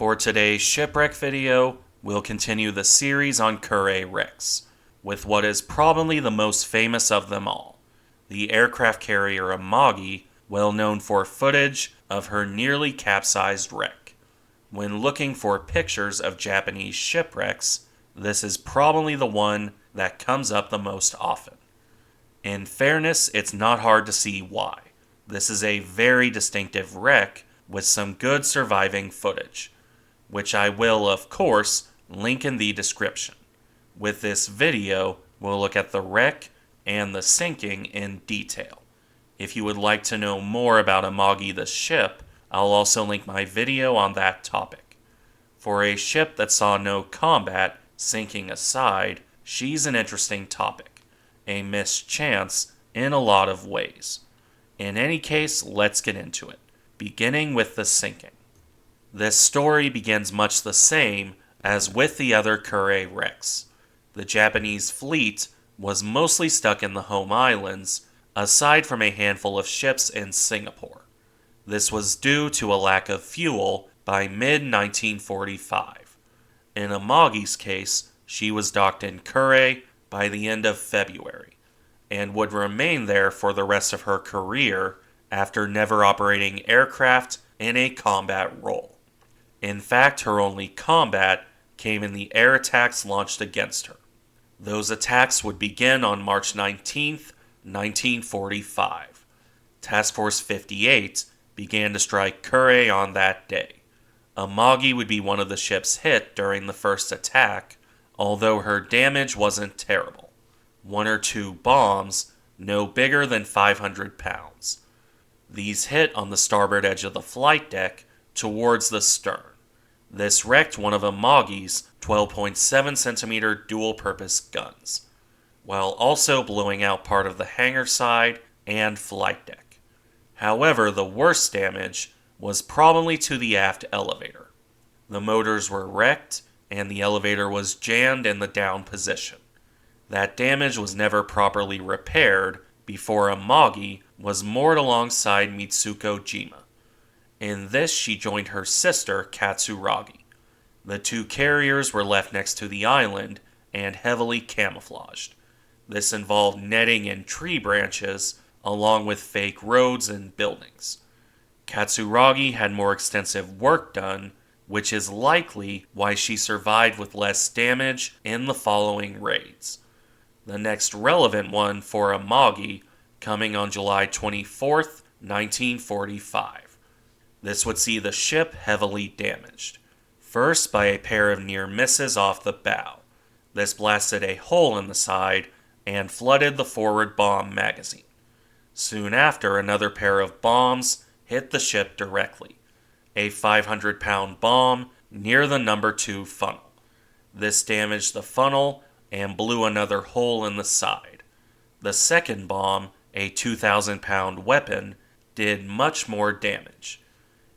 For today's shipwreck video, we'll continue the series on shipwrecks, with what is probably the most famous of them all, the aircraft carrier Amagi, well known for footage of her nearly capsized wreck. When looking for pictures of Japanese shipwrecks, this is probably the one that comes up the most often. In fairness, it's not hard to see why. This is a very distinctive wreck with some good surviving footage, which I will, of course, link in the description. With this video, we'll look at the wreck and the sinking in detail. If you would like to know more about Amagi the ship, I'll also link my video on that topic. For a ship that saw no combat, sinking aside, she's an interesting topic. A missed chance in a lot of ways. In any case, let's get into it, beginning with the sinking. This story begins much the same as with the other shipwrecks. The Japanese fleet was mostly stuck in the home islands, aside from a handful of ships in Singapore. This was due to a lack of fuel by mid-1945. In Amagi's case, she was docked in Kure by the end of February, and would remain there for the rest of her career after never operating aircraft in a combat role. In fact, her only combat came in the air attacks launched against her. Those attacks would begin on March 19, 1945. Task Force 58 began to strike Kure on that day. Amagi would be one of the ships hit during the first attack, although her damage wasn't terrible. 1 or 2 bombs, no bigger than 500 pounds. These hit on the starboard edge of the flight deck towards the stern. This wrecked one of Amagi's 12.7 centimeter dual-purpose guns, while also blowing out part of the hangar side and flight deck. However, the worst damage was probably to the aft elevator. The motors were wrecked, and the elevator was jammed in the down position. That damage was never properly repaired before Amagi was moored alongside Mitsuko Jima. In this, she joined her sister, Katsuragi. The two carriers were left next to the island and heavily camouflaged. This involved netting and tree branches, along with fake roads and buildings. Katsuragi had more extensive work done, which is likely why she survived with less damage in the following raids. The next relevant one for Amagi coming on July 24, 1945. This would see the ship heavily damaged. First by a pair of near misses off the bow. This blasted a hole in the side and flooded the forward bomb magazine. Soon after, another pair of bombs hit the ship directly. A 500-pound bomb near the number 2 funnel. This damaged the funnel and blew another hole in the side. The second bomb, a 2,000-pound weapon, did much more damage.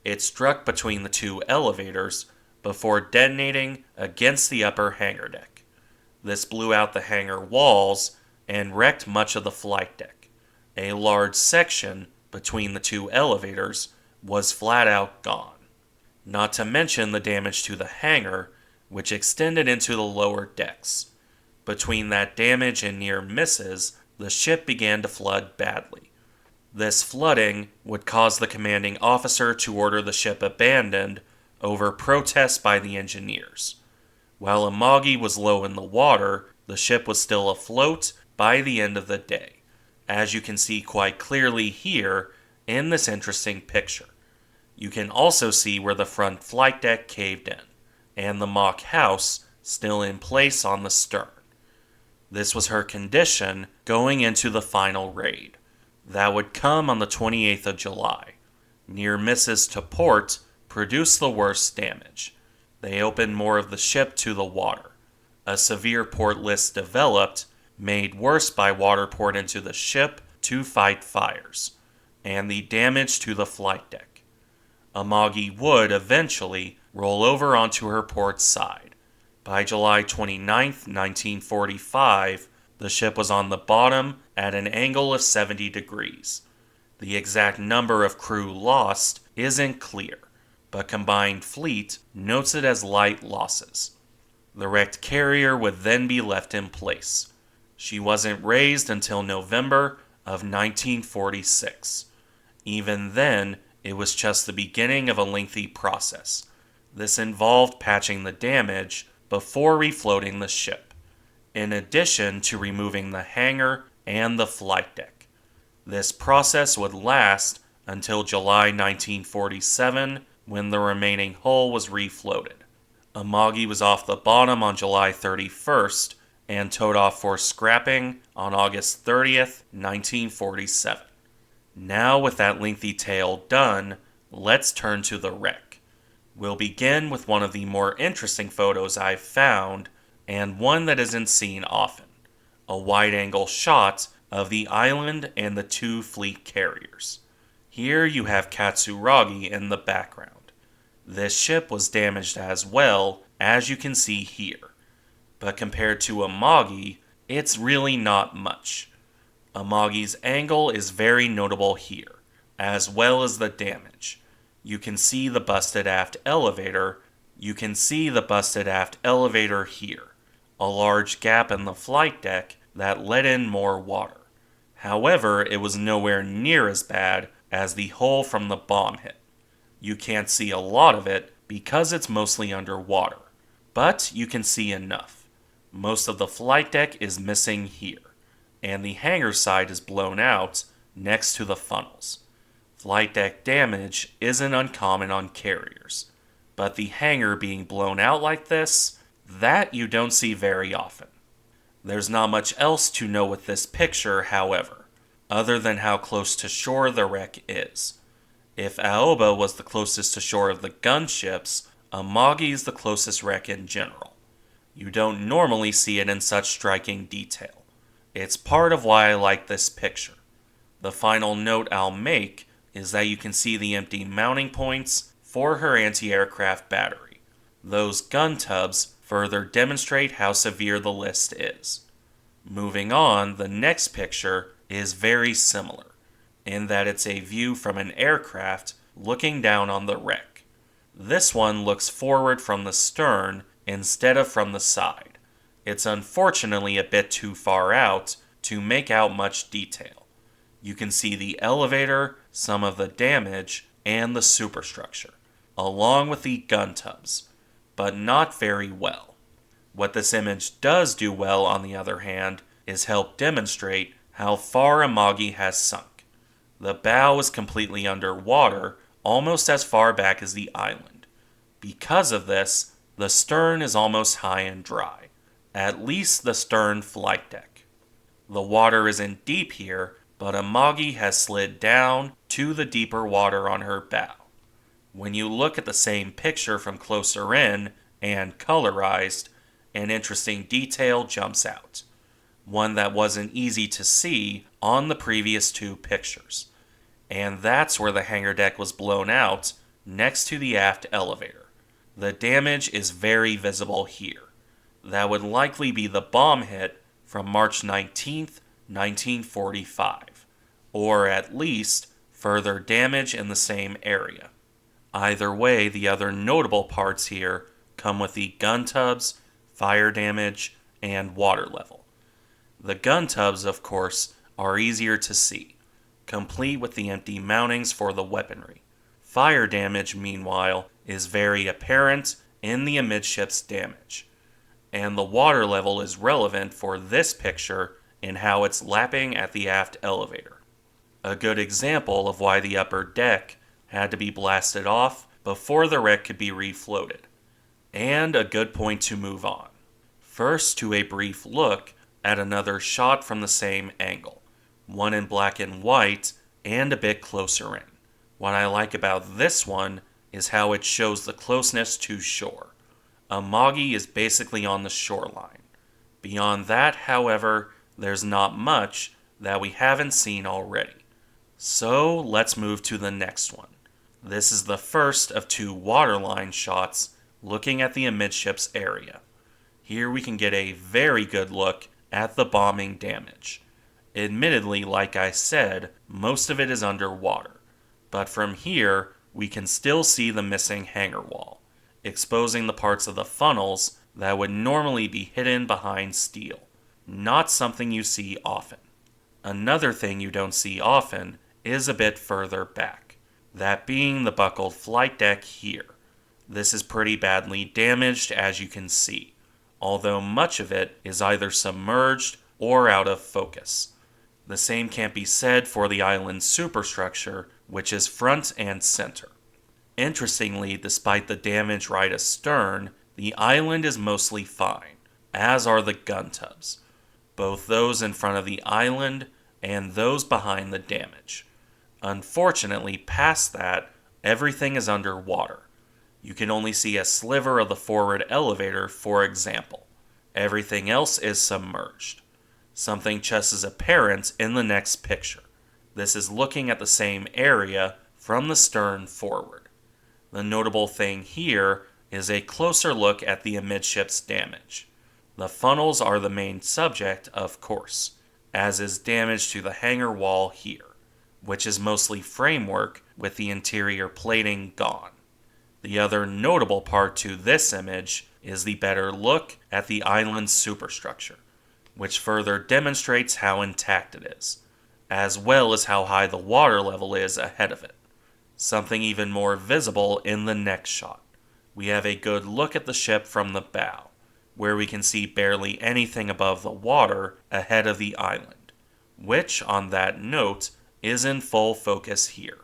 It struck between the 2 elevators before detonating against the upper hangar deck. This blew out the hangar walls and wrecked much of the flight deck. A large section between the 2 elevators was flat out gone. Not to mention the damage to the hangar, which extended into the lower decks. Between that damage and near misses, the ship began to flood badly. This flooding would cause the commanding officer to order the ship abandoned over protests by the engineers. While Amagi was low in the water, the ship was still afloat by the end of the day, as you can see quite clearly here in this interesting picture. You can also see where the front flight deck caved in, and the mock house still in place on the stern. This was her condition going into the final raid. That would come on the 28th of July. Near misses to port produced the worst damage. They opened more of the ship to the water. A severe port list developed, made worse by water poured into the ship to fight fires, and the damage to the flight deck. Amagi would eventually roll over onto her port side. By July 29, 1945, the ship was on the bottom at an angle of 70 degrees. The exact number of crew lost isn't clear, but Combined Fleet notes it as light losses. The wrecked carrier would then be left in place. She wasn't raised until November of 1946. Even then, it was just the beginning of a lengthy process. This involved patching the damage before refloating the ship, in addition to removing the hangar and the flight deck. This process would last until July 1947, when the remaining hull was refloated. Amagi was off the bottom on July 31st and towed off for scrapping on August 30th, 1947. Now, with that lengthy tale done, let's turn to the wreck. We'll begin with one of the more interesting photos I've found, and one that isn't seen often. A wide-angle shot of the island and the two fleet carriers. Here you have Katsuragi in the background. This ship was damaged as well, as you can see here. But compared to Amagi, it's really not much. Amagi's angle is very notable here, as well as the damage. You can see the busted aft elevator. Here. A large gap in the flight deck that let in more water. However, it was nowhere near as bad as the hole from the bomb hit. You can't see a lot of it because it's mostly underwater, but you can see enough. Most of the flight deck is missing here, and the hangar side is blown out next to the funnels. Flight deck damage isn't uncommon on carriers, but the hangar being blown out like this, that you don't see very often. There's not much else to know with this picture, however, other than how close to shore the wreck is. If Aoba was the closest to shore of the gunships, Amagi is the closest wreck in general. You don't normally see it in such striking detail. It's part of why I like this picture. The final note I'll make is that you can see the empty mounting points for her anti-aircraft battery. Those gun tubs further demonstrate how severe the list is. Moving on, the next picture is very similar, in that it's a view from an aircraft looking down on the wreck. This one looks forward from the stern instead of from the side. It's unfortunately a bit too far out to make out much detail. You can see the elevator, some of the damage, and the superstructure, along with the gun tubs, but not very well. What this image does do well, on the other hand, is help demonstrate how far Amagi has sunk. The bow is completely underwater, almost as far back as the island. Because of this, the stern is almost high and dry, at least the stern flight deck. The water isn't deep here, but Amagi has slid down to the deeper water on her bow. When you look at the same picture from closer in and colorized, an interesting detail jumps out. One that wasn't easy to see on the previous two pictures. And that's where the hangar deck was blown out next to the aft elevator. The damage is very visible here. That would likely be the bomb hit from March 19th, 1945, or at least further damage in the same area. Either way, the other notable parts here come with the gun tubs, fire damage, and water level. The gun tubs, of course, are easier to see, complete with the empty mountings for the weaponry. Fire damage, meanwhile, is very apparent in the amidships damage, and the water level is relevant for this picture in how it's lapping at the aft elevator. A good example of why the upper deck had to be blasted off before the wreck could be refloated. And a good point to move on. First, to a brief look at another shot from the same angle, one in black and white and a bit closer in. What I like about this one is how it shows the closeness to shore. Amagi is basically on the shoreline. Beyond that, however, there's not much that we haven't seen already. So let's move to the next one. This is the first of two waterline shots looking at the amidships area. Here we can get a very good look at the bombing damage. Admittedly, like I said, most of it is underwater, but from here we can still see the missing hangar wall, exposing the parts of the funnels that would normally be hidden behind steel. Not something you see often. Another thing you don't see often is a bit further back, that being the buckled flight deck here. This is pretty badly damaged, as you can see, although much of it is either submerged or out of focus. The same can't be said for the island's superstructure, which is front and center. Interestingly, despite the damage right astern, the island is mostly fine, as are the gun tubs, both those in front of the island and those behind the damage. Unfortunately, past that, everything is underwater. You can only see a sliver of the forward elevator, for example. Everything else is submerged. Something just as apparent in the next picture. This is looking at the same area from the stern forward. The notable thing here is a closer look at the amidships damage. The funnels are the main subject, of course, as is damage to the hangar wall here, which is mostly framework with the interior plating gone. The other notable part to this image is the better look at the island's superstructure, which further demonstrates how intact it is, as well as how high the water level is ahead of it. Something even more visible in the next shot. We have a good look at the ship from the bow, where we can see barely anything above the water ahead of the island, which, on that note, is in full focus here.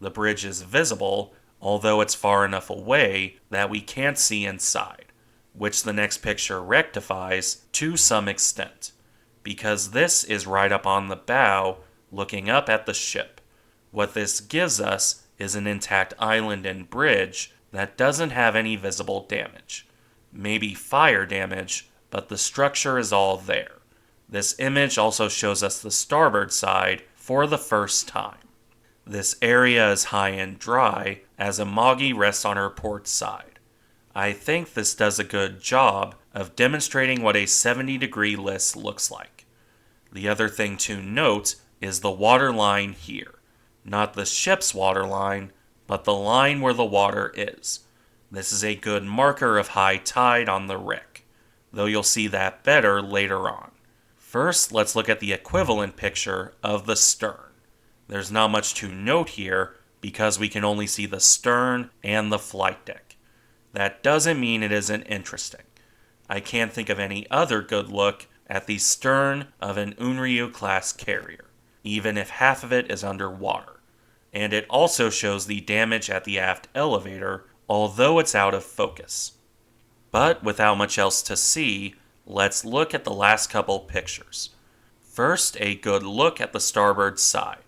The bridge is visible, although it's far enough away that we can't see inside, which the next picture rectifies to some extent, because this is right up on the bow, looking up at the ship. What this gives us is an intact island and bridge that doesn't have any visible damage. Maybe fire damage, but the structure is all there. This image also shows us the starboard side for the first time. This area is high and dry, as Amagi rests on her port side. I think this does a good job of demonstrating what a 70-degree list looks like. The other thing to note is the water line here. Not the ship's water line, but the line where the water is. This is a good marker of high tide on the wreck, though you'll see that better later on. First, let's look at the equivalent picture of the stern. There's not much to note here because we can only see the stern and the flight deck. That doesn't mean it isn't interesting. I can't think of any other good look at the stern of an Unryu-class carrier, even if half of it is underwater. And it also shows the damage at the aft elevator, although it's out of focus. But without much else to see, let's look at the last couple pictures. First, a good look at the starboard side.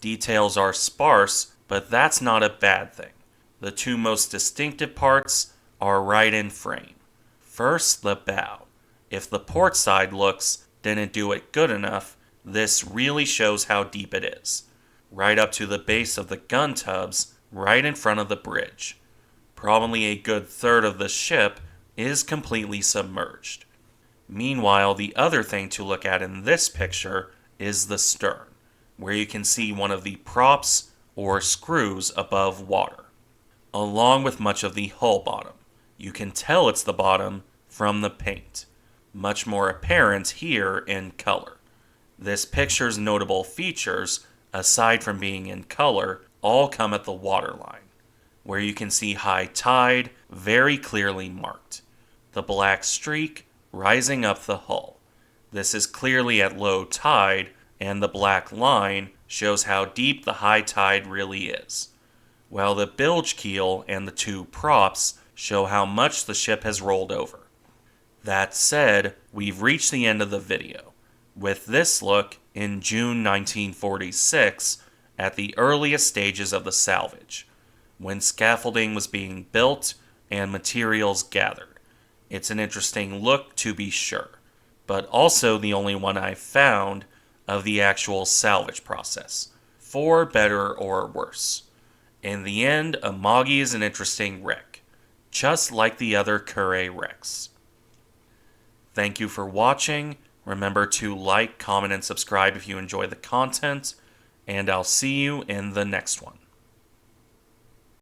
Details are sparse, but that's not a bad thing. The two most distinctive parts are right in frame. First, the bow. If the port side looks didn't do it good enough, this really shows how deep it is. Right up to the base of the gun tubs, right in front of the bridge. Probably a good third of the ship is completely submerged. Meanwhile, the other thing to look at in this picture is the stern, where you can see one of the props or screws above water, along with much of the hull bottom. You can tell it's the bottom from the paint, much more apparent here in color. This picture's notable features, aside from being in color, all come at the waterline, where you can see high tide very clearly marked. The black streak rising up the hull. This is clearly at low tide, and the black line shows how deep the high tide really is, while the bilge keel and the two props show how much the ship has rolled over. That said, we've reached the end of the video, with this look in June 1946 at the earliest stages of the salvage, when scaffolding was being built and materials gathered. It's an interesting look to be sure, but also the only one I've found of the actual salvage process, for better or worse. In the end, Amagi is an interesting wreck, just like the other shipwrecks. Thank you for watching. Remember to like, comment, and subscribe if you enjoy the content, and I'll see you in the next one.